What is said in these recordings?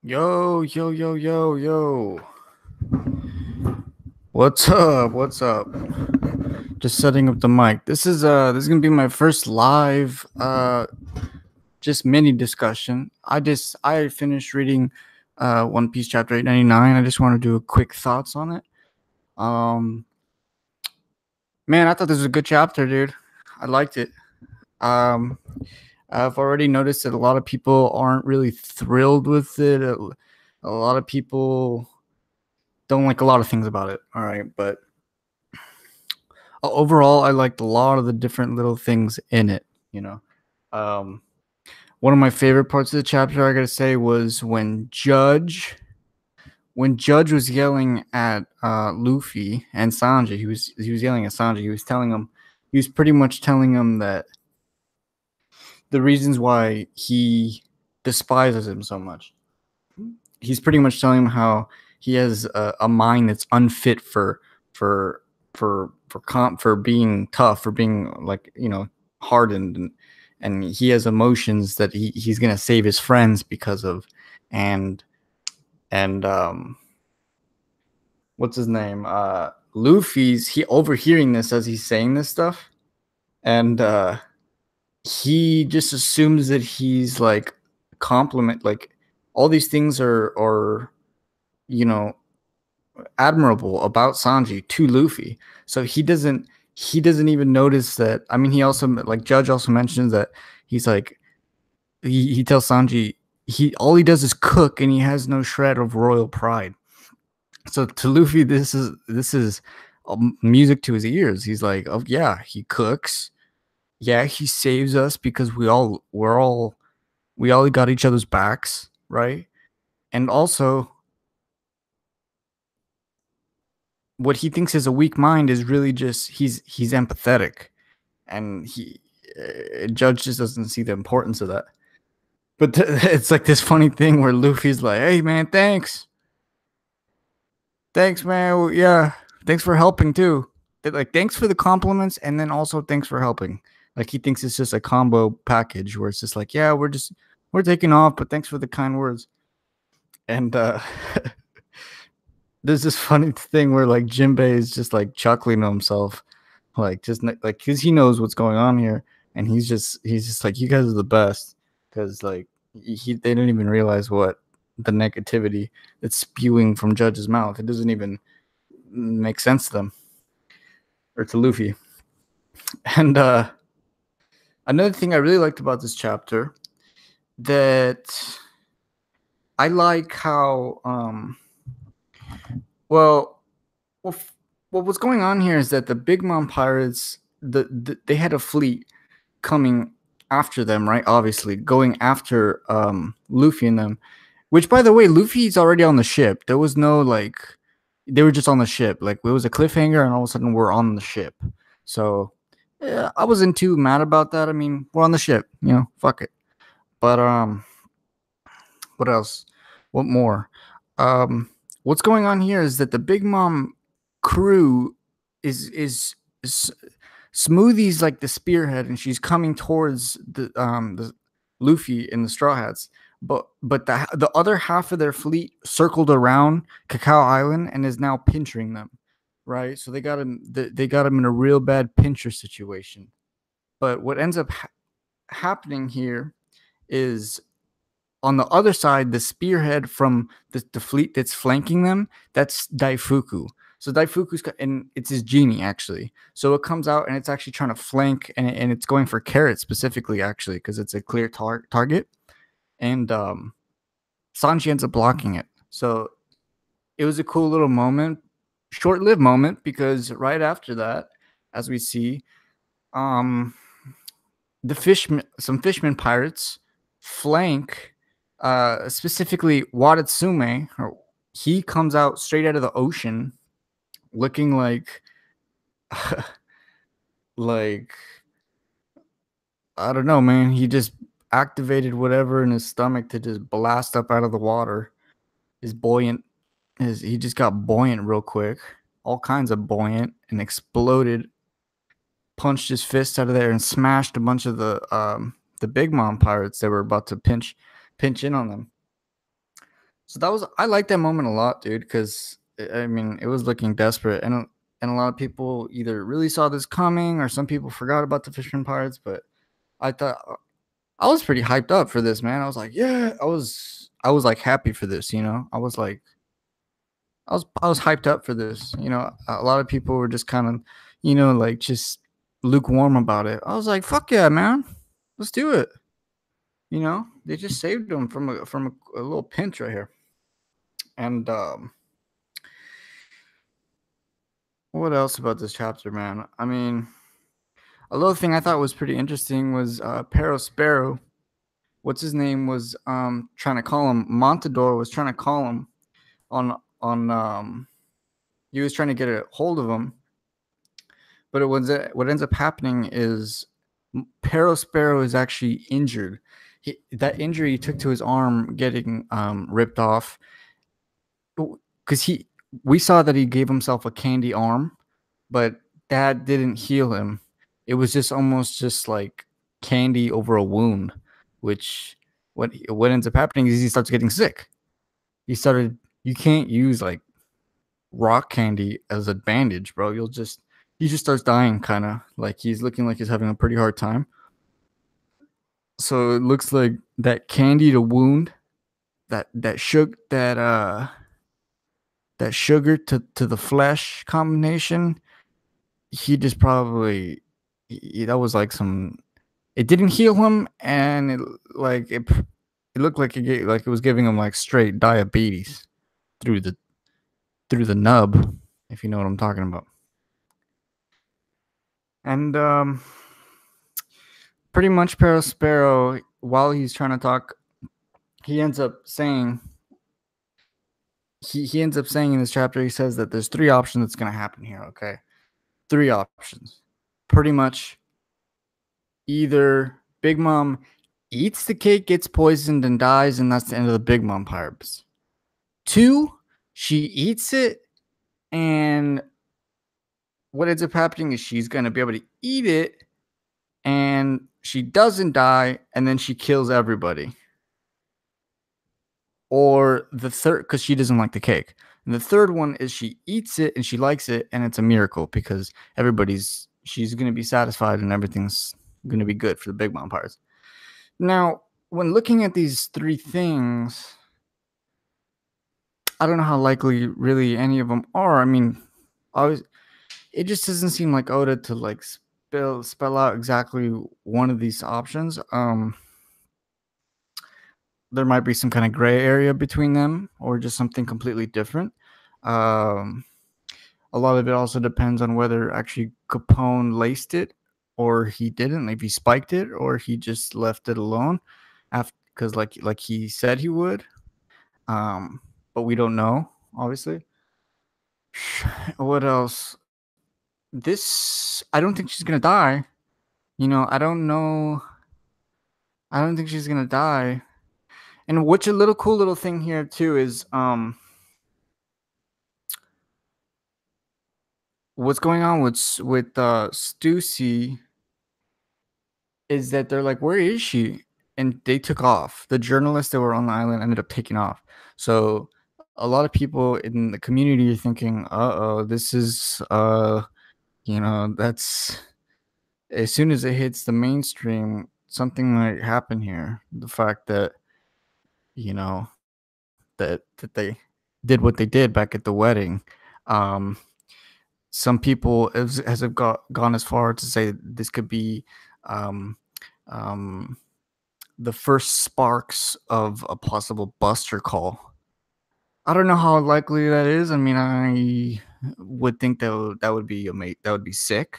Yo, yo, yo, yo, yo. What's up? What's up? Just setting up the mic. This is gonna be my first live just mini discussion. I finished reading One Piece chapter 899. I just want to do a quick thoughts on it. Um man, I thought this was a good chapter, dude. I liked it. Um I've already noticed that a lot of people aren't really thrilled with it. A lot of people don't like a lot of things about it. All right, but overall, I liked a lot of the different little things in it. You know, um, one of my favorite parts of the chapter, I gotta say, was when Judge was yelling at Luffy and Sanji. He was yelling at Sanji. He was pretty much telling him that the reasons why he despises him so much. He's pretty much telling him how he has a mind that's unfit for for being tough, for being like hardened, and he has emotions that he's gonna save his friends because of, and and what's his name? Luffy's he overhearing this as he's saying this stuff, and he just assumes that he's like compliment like all these things are you know admirable about Sanji to Luffy. So he doesn't even notice that. I mean, he also like Judge also mentions that he's like he tells Sanji he all he does is cook and he has no shred of royal pride. So to Luffy, this is music to his ears. He's like, oh yeah, he cooks. Yeah, he saves us because we all got each other's backs, right? And also what he thinks is a weak mind is really just he's empathetic, and he Judge just doesn't see the importance of that. But it's like this funny thing where Luffy's like, "Hey man, thanks man, yeah, thanks for helping too. Like thanks for the compliments, and then also thanks for helping." Like he thinks it's just a combo package where it's just like, "Yeah, we're taking off, but thanks for the kind words." And there's this funny thing where like Jinbei is just like chuckling to himself, like just like because he knows what's going on here, and he's just like, you guys are the best, because like they don't even realize what the negativity that's spewing from Judge's mouth. It doesn't even make sense to them or to Luffy. And another thing I really liked about this chapter, that I like how well well, well, what's going on here is that the Big Mom pirates, they had a fleet coming after them, right? Obviously, going after Luffy and them. Which, by the way, Luffy's already on the ship. There was no like, they were just on the ship. Like it was a cliffhanger, and all of a sudden we're on the ship. So yeah, I wasn't too mad about that. I mean, we're on the ship, fuck it. But what else? What more? Um, what's going on here is that the Big Mom crew is Smoothie's like the spearhead, and she's coming towards the Luffy and the Straw Hats. But the other half of their fleet circled around Cacao Island and is now pinching them, right? So they got him in a real bad pincher situation. But what ends up happening here is, on the other side, the spearhead from the fleet that's flanking them, that's Daifuku. So Daifuku's and it's his genie actually. So it comes out and it's actually trying to flank, and it's going for Carrot specifically actually because it's a clear target. And Sanji ends up blocking it. So it was a cool little moment, short-lived moment, because right after that, as we see, um, some fishermen pirates flank, specifically Watatsume. He comes out straight out of the ocean, looking like, like I don't know, man. He just activated whatever in his stomach to just blast up out of the water. His buoyant, he just got buoyant real quick, all kinds of buoyant, and exploded. Punched his fist out of there and smashed a bunch of the Big Mom pirates that were about to pinch in on them. So that was I like that moment a lot, dude, because I mean it was looking desperate, and a lot of people either really saw this coming or some people forgot about the Fisherman Pirates. But I thought I was pretty hyped up for this, man. I was like, yeah, I was like happy for this, you know. I was hyped up for this, you know. A lot of people were just kind of, you know, like just lukewarm about it. I was like, fuck yeah, man, let's do it. You know, they just saved him from a little pinch right here. And what else about this chapter, man? I mean, a little thing I thought was pretty interesting was Sparrow. What's his name was trying to call him. Montador was trying to call him on. He was trying to get a hold of him, but what ends up happening is Sparrow is actually injured. That injury he took to his arm getting ripped off because we saw that he gave himself a candy arm, but that didn't heal him. It was just almost just like candy over a wound, which what ends up happening is he starts getting sick. You can't use like rock candy as a bandage, bro. He just starts dying, kind of like he's looking like he's having a pretty hard time. So it looks like that candy to wound, that sugar to the flesh combination, he just probably that was like some. It didn't heal him, and it looked like it was giving him like straight diabetes through the nub, if you know what I'm talking about. And pretty much Sparrow, while he's trying to talk, he ends up saying he ends up saying in this chapter, he says that there's three options that's gonna happen here. Okay, three options. Pretty much, either Big Mom eats the cake, gets poisoned, and dies, and that's the end of the Big Mom Pirates. Two, she eats it, and what ends up happening is she's gonna be able to eat it, and she doesn't die, and then she kills everybody. Or the third, because she doesn't like the cake. And the third one is she eats it and she likes it, and it's a miracle because she's gonna be satisfied and everything's gonna be good for the Big Mom Pirates. Now, when looking at these three things, I don't know how likely really any of them are. I mean, it just doesn't seem like Oda to like spell out exactly one of these options. There might be some kind of gray area between them, or just something completely different. Um, a lot of it also depends on whether actually Capone laced it or he didn't. If he spiked it or he just left it alone, after because like he said he would. But we don't know, obviously. What else? This I don't think she's gonna die. You know, I don't know. I don't think she's gonna die. And what's a little cool little thing here too is what's going on with Stussy is that they're like, where is she? And they took off. The journalists that were on the island ended up taking off. So a lot of people in the community are thinking, oh, this is that's as soon as it hits the mainstream, something might happen here. The fact that, you know, that they did what they did back at the wedding. Um, some people have gone as far to say this could be um, um, the first sparks of a possible Buster call. I don't know how likely that is. I mean, I would think that would be that would be sick,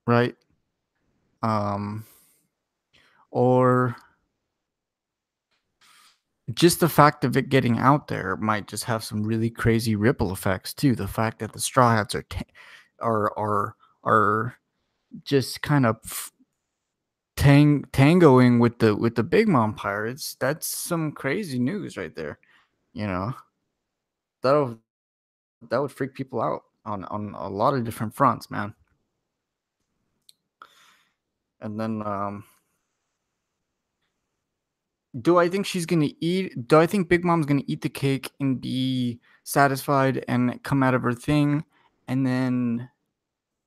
right? Um, or just the fact of it getting out there might just have some really crazy ripple effects too. The fact that the Straw Hats are just kind of tangoing with the Big Mom Pirates. That's some crazy news right there. You know, that that would freak people out on a lot of different fronts, man. And then Do I think she's gonna eat? Do I think Big Mom's gonna eat the cake and be satisfied and come out of her thing, and then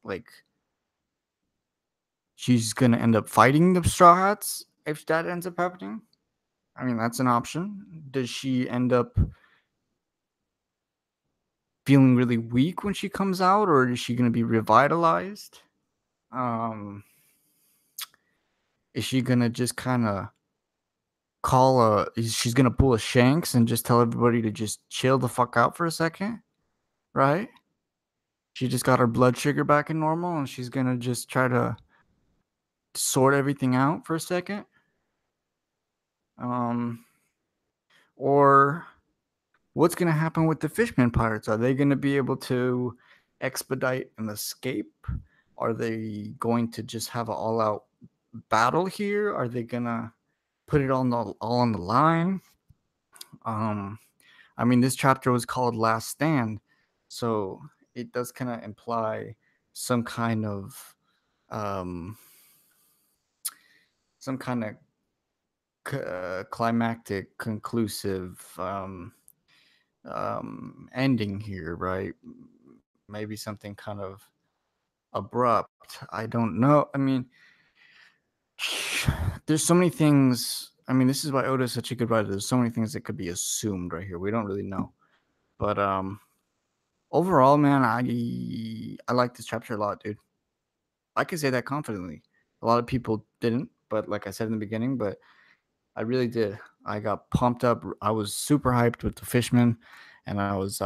like she's gonna end up fighting the Straw Hats if that ends up happening? I mean, that's an option. Does she end up feeling really weak when she comes out, or is she gonna be revitalized? Um, is she gonna just kind of she's gonna pull a Shanks and just tell everybody to just chill the fuck out for a second, right? She just got her blood sugar back in normal and she's gonna just try to sort everything out for a second. Um, or what's gonna happen with the Fishman pirates? Are they gonna be able to expedite an escape? Are they going to just have an all-out battle here? Are they gonna put it all on the line? Um, I mean, this chapter was called Last Stand, so it does kind of imply some kind of um, some kind of climactic, conclusive ending here, right? Maybe something kind of abrupt. I don't know. I mean, there's so many things. I mean, this is why Oda is such a good writer. There's so many things that could be assumed right here. We don't really know, but overall, man, I like this chapter a lot, dude. I can say that confidently. A lot of people didn't, but like I said in the beginning, but I really did. I got pumped up. I was super hyped with the Fishman, and I was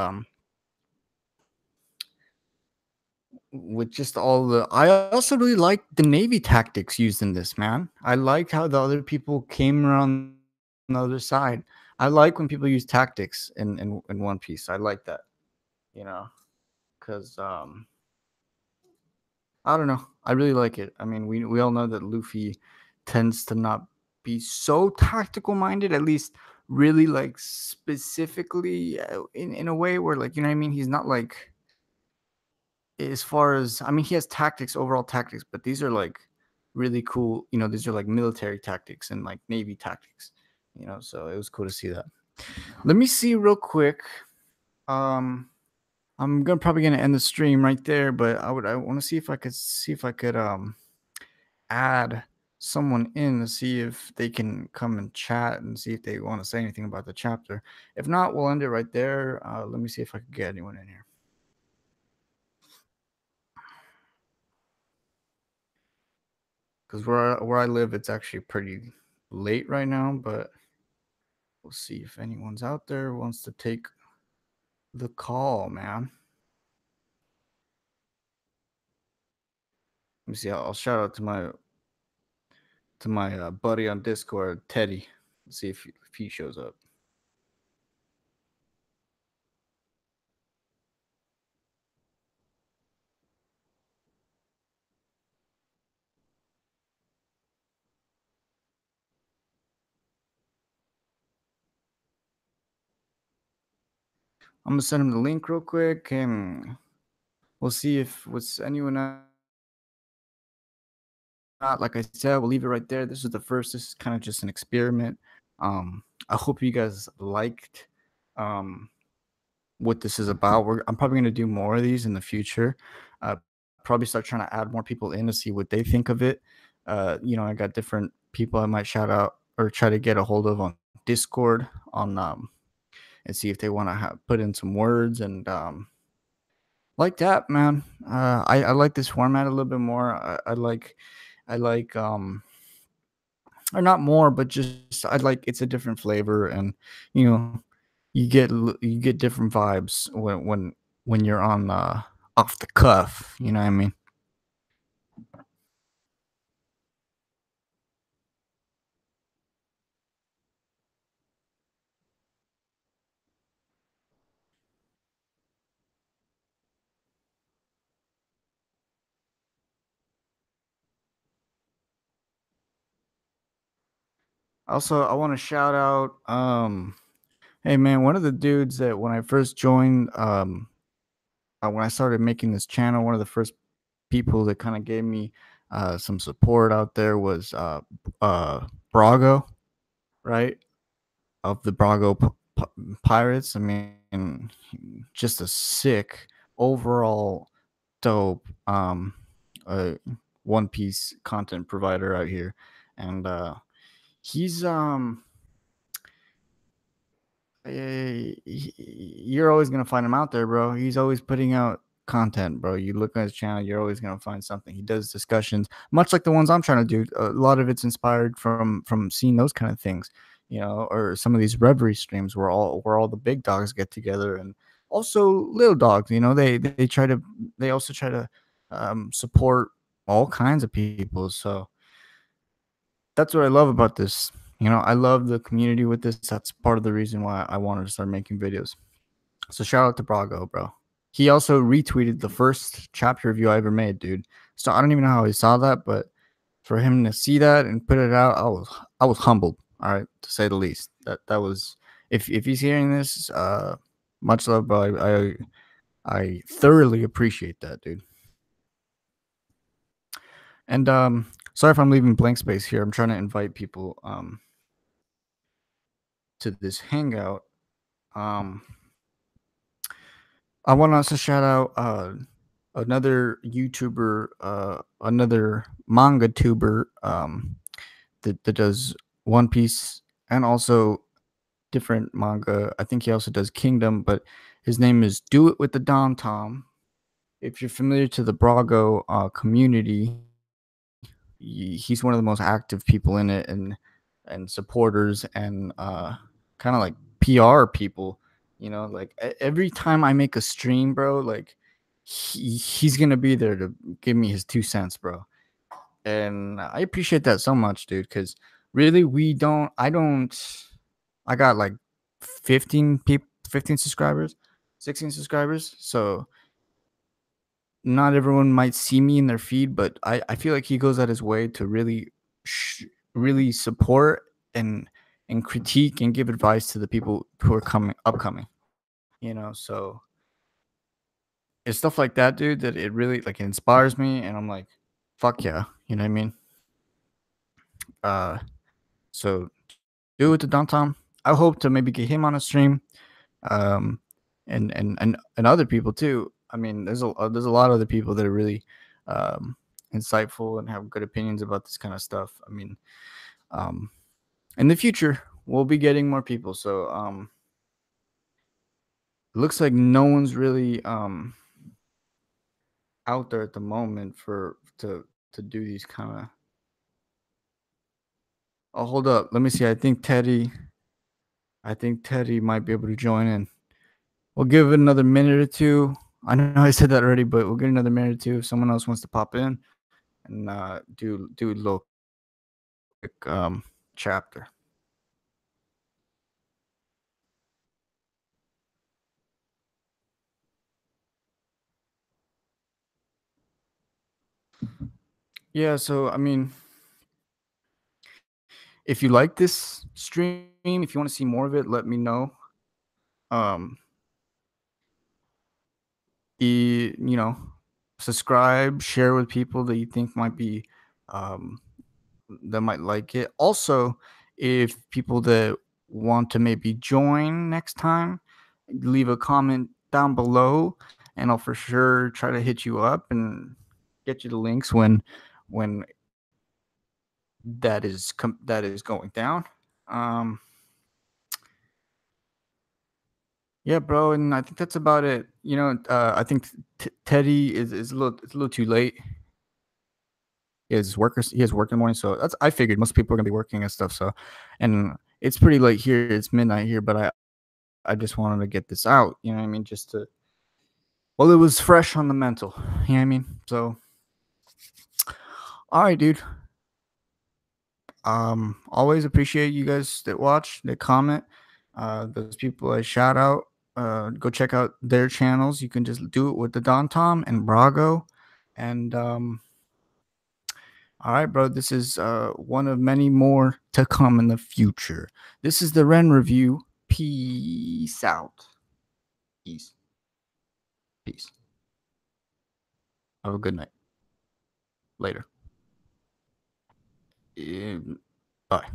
with just all the. I also really liked the Navy tactics used in this, man. I liked how the other people came around the other side. I like when people use tactics in One Piece. I like that, you know, because I don't know. I really like it. I mean, we all know that Luffy tends to not be so tactical minded, at least really like specifically in a way where like, you know what I mean? He's not like as far as I mean, he has tactics, overall tactics, but these are like really cool, you know, these are like military tactics and like Navy tactics, you know, so it was cool to see that. Let me see real quick. Um I'm gonna probably gonna end the stream right there, but I want to see if I could add someone in to see if they can come and chat and see if they want to say anything about the chapter. If not, we'll end it right there. Let me see if I can get anyone in here. Because where I live, it's actually pretty late right now, but we'll see if anyone's out there who wants to take the call, man. Let me see. I'll shout out to my buddy on Discord, Teddy. Let's see if he shows up. I'm gonna send him the link real quick, and we'll see if what's anyone not. Like I said, we'll leave it right there. This is the first. This is kind of just an experiment. I hope you guys liked what this is about. I'm probably gonna do more of these in the future. Uh, Probably start trying to add more people in to see what they think of it. You know, I got different people I might shout out or try to get a hold of on Discord on and see if they want to put in some words and like that, man. I like this format a little bit more. I like or not more, but just I like it's a different flavor, and you know you get different vibes when you're on off the cuff. You know what I mean? Also, I want to shout out. Hey man, one of the dudes that when I first joined, when I started making this channel, one of the first people that kind of gave me some support out there was Brago, right, of the Brago Pirates. I mean, just a sick overall dope uh One Piece content provider out here, and he's you're always gonna find him out there, bro. He's always putting out content, bro. You look on his channel, you're always gonna find something. He does discussions, much like the ones I'm trying to do. A lot of it's inspired from seeing those kind of things, or some of these reverie streams where all the big dogs get together, and also little dogs. They also try to support all kinds of people. So that's what I love about this. I love the community with this. That's part of the reason why I wanted to start making videos. So shout out to Brago, bro. He also retweeted the first chapter review I ever made, dude. So I don't even know how he saw that, but for him to see that and put it out, I was humbled, all right, to say the least. That was, if he's hearing this, much love, bro. I thoroughly appreciate that, dude. And sorry if I'm leaving blank space here. I'm trying to invite people to this hangout. Um I want to also shout out another YouTuber, another manga tuber that does One Piece and also different manga. I think he also does Kingdom, but his name is Do It with the Don Tom. If you're familiar to the Brago community, he's one of the most active people in it, and supporters, and kind of like PR people. Like every time I make a stream, bro, like he's gonna be there to give me his 2 cents, bro. And I appreciate that so much, dude. Because really, I got like 15 subscribers, 16 subscribers. So not everyone might see me in their feed, but I feel like he goes out his way to really support and critique and give advice to the people who are upcoming. So it's stuff like that, dude, that it really like inspires me, and I'm like, fuck yeah, you know what I mean? Uh, so do it to Don Tom. I hope to maybe get him on a stream, um, and other people too. I mean, there's a lot of other people that are really um, insightful and have good opinions about this kind of stuff. I mean, um, in the future, we'll be getting more people. So it looks like no one's really out there at the moment to do these kind of. Oh, hold up. Let me see. I think Teddy might be able to join in. We'll give it another minute or two. I know I said that already, but we'll get another minute or two if someone else wants to pop in and do a little quick chapter. Yeah, so I mean, if you like this stream, if you want to see more of it, let me know. Um, you know, subscribe, share with people that you think might be um that might like it. Also, if people that want to maybe join next time, leave a comment down below, and I'll for sure try to hit you up and get you the links when that is going down. Um, yeah, bro, and I think that's about it. I think Teddy is a little too late. He has work in the morning, so I figured most people are gonna be working and stuff. So, and it's pretty late here. It's midnight here, but I just wanted to get this out. You know what I mean? Well, it was fresh on the mental. You know what I mean? So, all right, dude. Always appreciate you guys that watch, that comment. Those people I shout out. Go check out their channels. You can just do it with the Don Tom and Brago, and all right, bro. This is one of many more to come in the future. This is the Ren review. Peace out. Peace. Peace. Have a good night. Later. Bye.